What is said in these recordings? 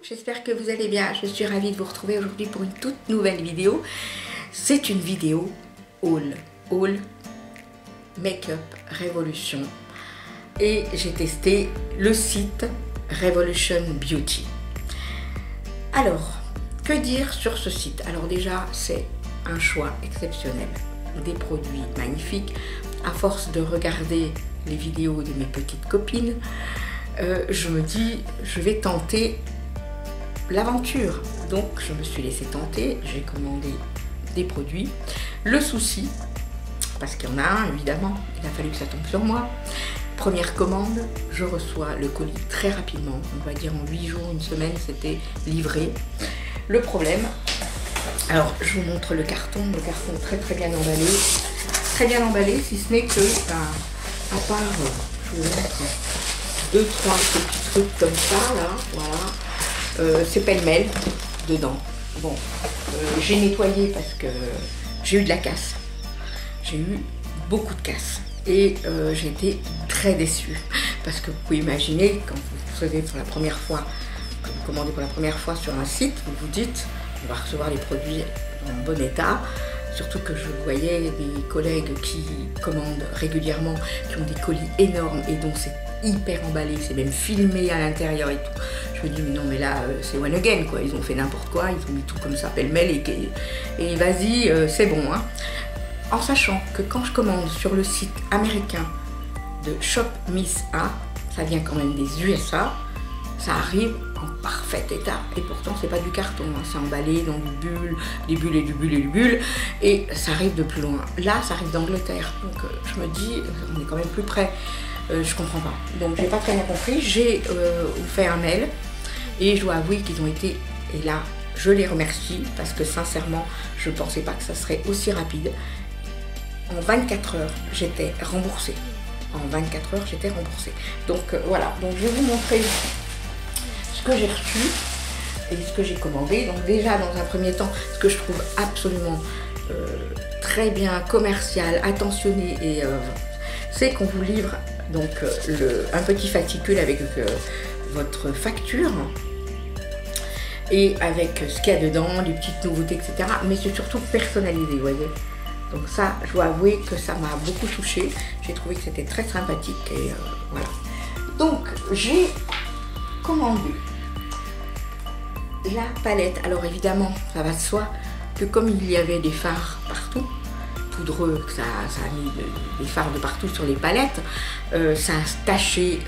j'espère que vous allez bien. Je suis ravie de vous retrouver aujourd'hui pour une toute nouvelle vidéo. C'est une vidéo haul Make-up Revolution. Et j'ai testé le site Revolution Beauty. Alors, que dire sur ce site? Alors déjà, c'est un choix exceptionnel. Des produits magnifiques. À force de regarder les vidéos de mes petites copines, je me dis, je vais tenter l'aventure. Donc je me suis laissée tenter, j'ai commandé des produits. Le souci, parce qu'il y en a un évidemment, il a fallu que ça tombe sur moi. Première commande, je reçois le colis très rapidement, on va dire en 8 jours, une semaine, c'était livré. Le problème, alors je vous montre le carton très bien emballé. Très bien emballé, si ce n'est que, à part, je vous montre 2-3 petits trucs comme ça, là, voilà. C'est pêle-mêle dedans. Bon, j'ai nettoyé parce que j'ai eu de la casse. J'ai eu beaucoup de casse. Et j'ai été très déçue. Parce que vous pouvez imaginer, quand vous recevez pour la première fois, quand vous commandez pour la première fois sur un site, vous vous dites, on va recevoir les produits en bon état. Surtout que je voyais des collègues qui commandent régulièrement, qui ont des colis énormes et dont c'est hyper emballé, c'est même filmé à l'intérieur et tout. Je me dis, mais non, mais là, c'est one again, quoi. Ils ont fait n'importe quoi, ils ont mis tout comme ça, pêle-mêle, et vas-y, c'est bon, hein. En sachant que quand je commande sur le site américain de Shop Miss A, ça vient quand même des USA, ça arrive en parfait état. Et pourtant, c'est pas du carton, hein. C'est emballé dans du bulle, des bulles et du bulle et du bulle, et ça arrive de plus loin. Là, ça arrive d'Angleterre, donc je me dis, on est quand même plus près. Je comprends pas. Donc, j'ai pas très bien compris. J'ai fait un mail et je dois avouer qu'ils ont été, et là, je les remercie parce que sincèrement, je ne pensais pas que ça serait aussi rapide. En 24 heures, j'étais remboursée. En 24 heures, j'étais remboursée. Donc, voilà. Donc, je vais vous montrer ce que j'ai reçu et ce que j'ai commandé. Donc, déjà, dans un premier temps, ce que je trouve absolument très bien commercial, attentionné, et c'est qu'on vous livre donc un petit fascicule avec votre facture et avec ce qu'il y a dedans, les petites nouveautés, etc. Mais c'est surtout personnalisé, vous voyez. Donc ça, je dois avouer que ça m'a beaucoup touchée. J'ai trouvé que c'était très sympathique et voilà. Donc j'ai commandé la palette. Alors évidemment, ça va de soi que comme il y avait des fards partout, poudreux, ça a mis des fards de partout sur les palettes, ça a taché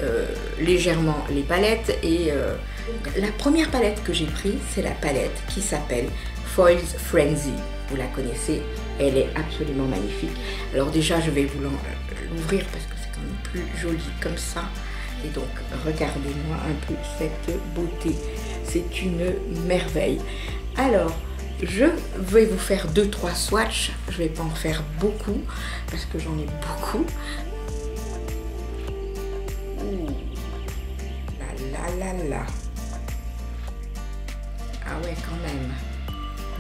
légèrement les palettes. Et la première palette que j'ai prise, c'est la palette qui s'appelle Foils Frenzy. Vous la connaissez, elle est absolument magnifique. Alors déjà, je vais vous l'ouvrir parce que c'est quand même plus joli comme ça. Et donc, regardez-moi un peu cette beauté. C'est une merveille. Alors, je vais vous faire 2-3 swatchs. Je ne vais pas en faire beaucoup parce que j'en ai beaucoup. Ouh. Là. Ah ouais, quand même.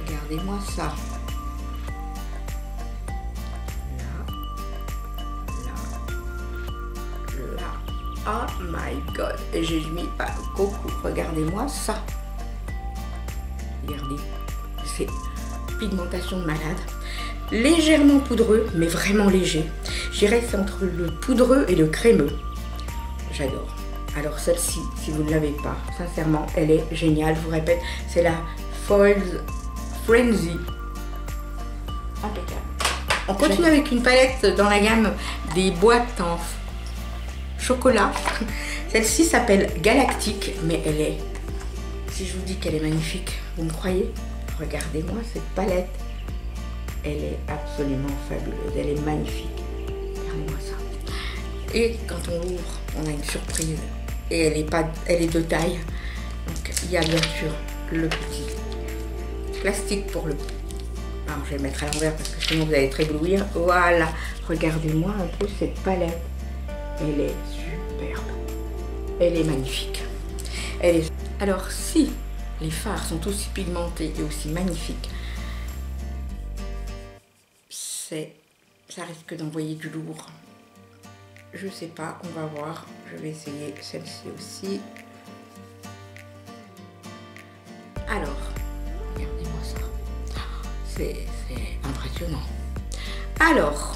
Regardez-moi ça. Là. Oh my god. Et j'ai mis pas beaucoup. Regardez-moi ça. Regardez. C'est pigmentation de malade. Légèrement poudreux, mais vraiment léger. Je dirais que c'est entre le poudreux et le crémeux. J'adore. Alors celle-ci, si vous ne l'avez pas, sincèrement, elle est géniale. Je vous répète, c'est la Foils Frenzy. Impeccable. On continue avec une palette dans la gamme des boîtes en chocolat. Celle-ci s'appelle Galactique, mais elle est, si je vous dis qu'elle est magnifique, vous me croyez? Regardez-moi cette palette. Elle est absolument fabuleuse. Elle est magnifique. Regardez-moi ça. Et quand on l'ouvre, on a une surprise. Et elle est de taille. Donc il y a bien sûr le petit plastique pour le... Alors je vais le mettre à l'envers parce que sinon vous allez être éblouir. Voilà. Regardez-moi un peu cette palette. Elle est superbe. Elle est magnifique. Elle est... Alors si les fards sont aussi pigmentés et aussi magnifiques, ça risque d'envoyer du lourd. Je sais pas, on va voir. Je vais essayer celle-ci aussi. Alors, regardez-moi ça. C'est impressionnant. Alors,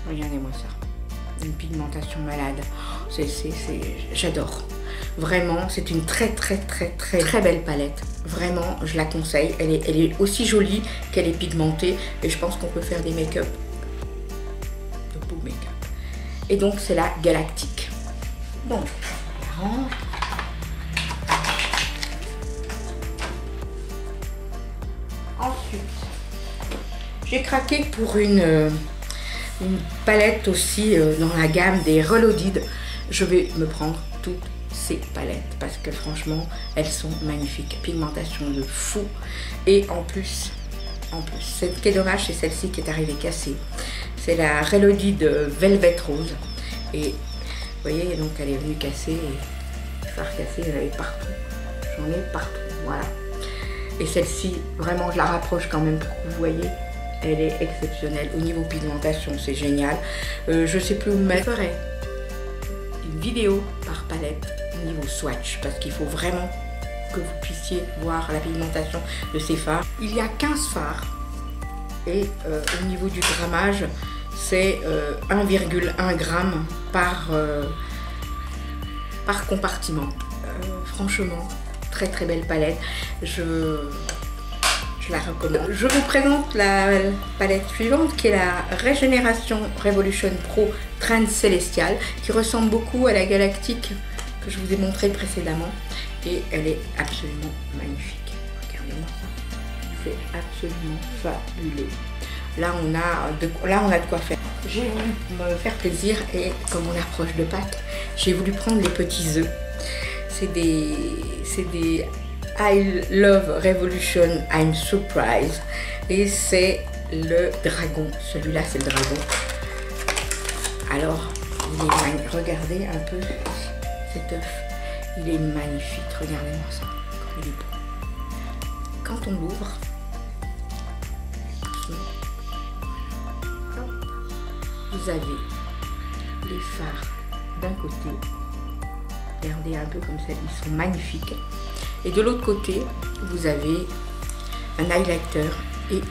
regardez-moi ça. Une pigmentation malade. J'adore. Vraiment, c'est une très belle palette. Vraiment, je la conseille. Elle est aussi jolie qu'elle est pigmentée. Et je pense qu'on peut faire des make-up. De beaux make-up. Et donc, c'est la Galactique. Donc, on la range. Ensuite, j'ai craqué pour une palette aussi dans la gamme des Reloaded. Je vais me prendre toutes ces palettes parce que franchement elles sont magnifiques, pigmentation de fou. Et en plus ce qui est dommage, c'est celle-ci qui est arrivée cassée. C'est la Reloaded Velvet Rose et vous voyez, donc elle est venue casser et faire casser, j'en avais partout, j'en ai partout, voilà. Et celle-ci, vraiment je la rapproche quand même pour que vous voyez. Elle est exceptionnelle. Au niveau pigmentation, c'est génial. Je sais plus où mettre. Je ferai une vidéo par palette au niveau swatch parce qu'il faut vraiment que vous puissiez voir la pigmentation de ces fards. Il y a 15 fards et au niveau du grammage, c'est 1,1 g par compartiment. Franchement, très belle palette. Je la recommande. Je vous présente la palette suivante qui est la Regeneration Revolution Pro Trend Celestial qui ressemble beaucoup à la Galactique que je vous ai montré précédemment et elle est absolument magnifique. Regardez-moi ça. C'est absolument fabuleux. Là on a de quoi faire. J'ai voulu me faire plaisir et comme on approche de Pâques, j'ai voulu prendre les petits œufs. C'est des I Love Revolution, I'm Surprised. Et c'est le dragon. Celui-là, c'est le dragon. Alors, regardez un peu cet œuf. Il est magnifique. Regardez-moi ça. Comme il est beau. Quand on l'ouvre, vous avez les fards d'un côté. Regardez un peu comme ça, ils sont magnifiques. Et de l'autre côté, vous avez un highlighter et une...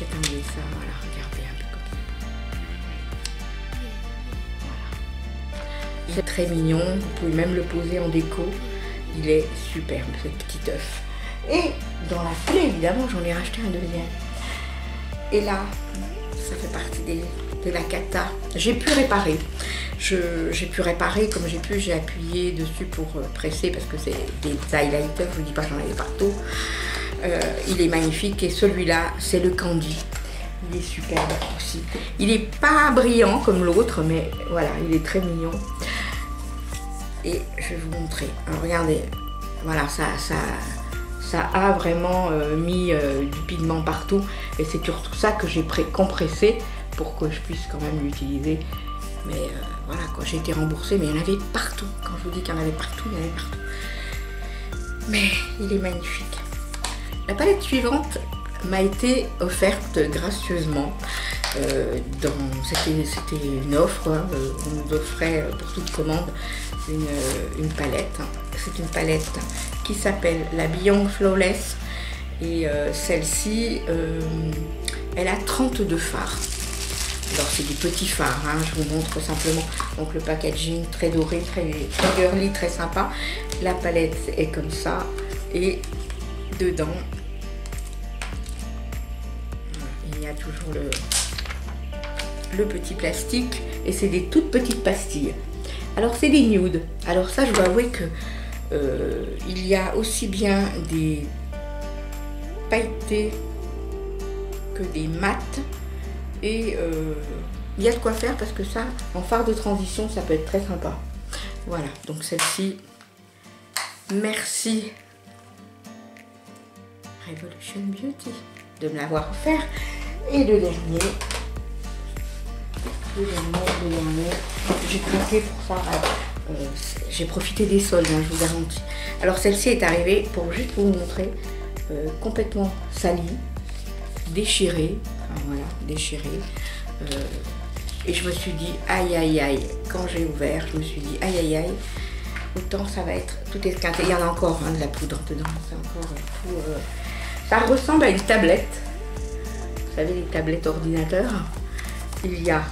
Attendez ça, voilà, regardez un peu comme ça. Voilà. Il est très mignon, vous pouvez même le poser en déco. Il est superbe, ce petit œuf. Et dans la foulée, évidemment, j'en ai racheté un deuxième. Et là, ça fait partie de la cata. J'ai pu réparer. J'ai pu réparer comme j'ai pu. J'ai appuyé dessus pour presser parce que c'est des highlighters. Je vous dis pas, j'en avais partout. Il est magnifique. Et celui-là, c'est le Candy. Il est superbe aussi. Il n'est pas brillant comme l'autre, mais voilà, il est très mignon. Et je vais vous montrer. Alors, regardez. Voilà, ça a vraiment mis du pigment partout. Et c'est surtout ça que j'ai compressé pour que je puisse quand même l'utiliser. Mais voilà quoi, j'ai été remboursée, mais il y en avait partout. Quand je vous dis qu'il y en avait partout, il y en avait partout. Mais il est magnifique. La palette suivante m'a été offerte gracieusement. C'était une offre, hein, on nous offrait pour toute commande une palette. C'est une palette qui s'appelle la Beyond Flawless. Et celle-ci, elle a 32 fards. Alors c'est des petits fards, hein, je vous montre simplement. Donc le packaging très doré, très girly, très sympa. La palette est comme ça. Et dedans, il y a toujours le petit plastique. Et c'est des toutes petites pastilles. Alors c'est des nudes. Alors ça, je dois avouer que il y a aussi bien des pailletés que des mattes. Et il y a de quoi faire parce que ça, en fard de transition, ça peut être très sympa. Voilà, donc celle-ci, merci Revolution Beauty de me l'avoir offert. Et le dernier, j'ai craqué pour ça. J'ai profité des soldes, hein, je vous garantis. Alors celle-ci est arrivée pour juste vous montrer. complètement sali, déchiré, enfin, voilà, déchiré. Et je me suis dit, aïe aïe aïe, quand j'ai ouvert, je me suis dit, aïe aïe aïe, autant ça va être tout esquinté. Il y en a encore de la poudre dedans, c'est encore tout... Ça ressemble à une tablette, vous savez, les tablettes ordinateurs. Il y a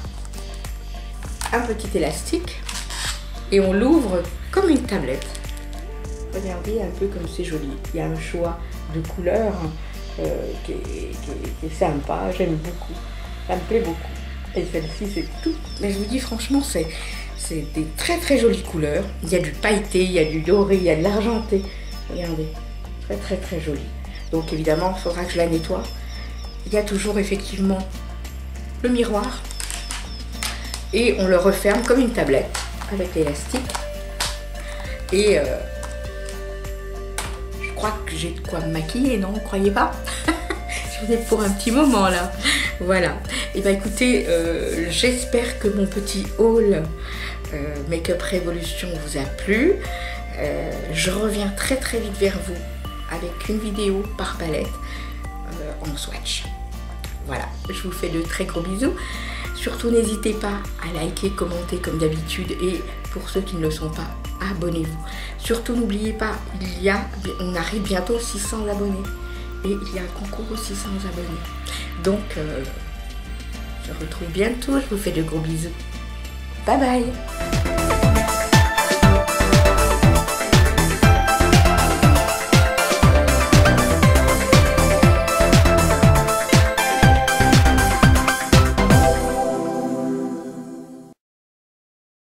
un petit élastique et on l'ouvre comme une tablette. Regardez un peu comme c'est joli. Il y a un choix de couleurs qui est sympa, j'aime beaucoup, ça me plaît beaucoup. Et celle-ci c'est tout, mais je vous dis franchement c'est des très très jolies couleurs. Il y a du pailleté, il y a du doré, il y a de l'argenté. Regardez, très très très joli. Donc évidemment il faudra que je la nettoie. Il y a toujours effectivement le miroir et on le referme comme une tablette avec l'élastique. Et je crois que j'ai de quoi me maquiller, non, vous croyez pas? J'en ai pour un petit moment là. Voilà. Et bien écoutez, j'espère que mon petit haul Make-up Révolution vous a plu. Je reviens très très vite vers vous avec une vidéo par palette en swatch. Voilà, je vous fais de très gros bisous. Surtout n'hésitez pas à liker, commenter comme d'habitude et pour ceux qui ne le sont pas, abonnez-vous. Surtout n'oubliez pas, on arrive bientôt aux 600 abonnés et il y a un concours aux 600 abonnés. Donc, je vous retrouve bientôt, je vous fais de gros bisous. Bye bye.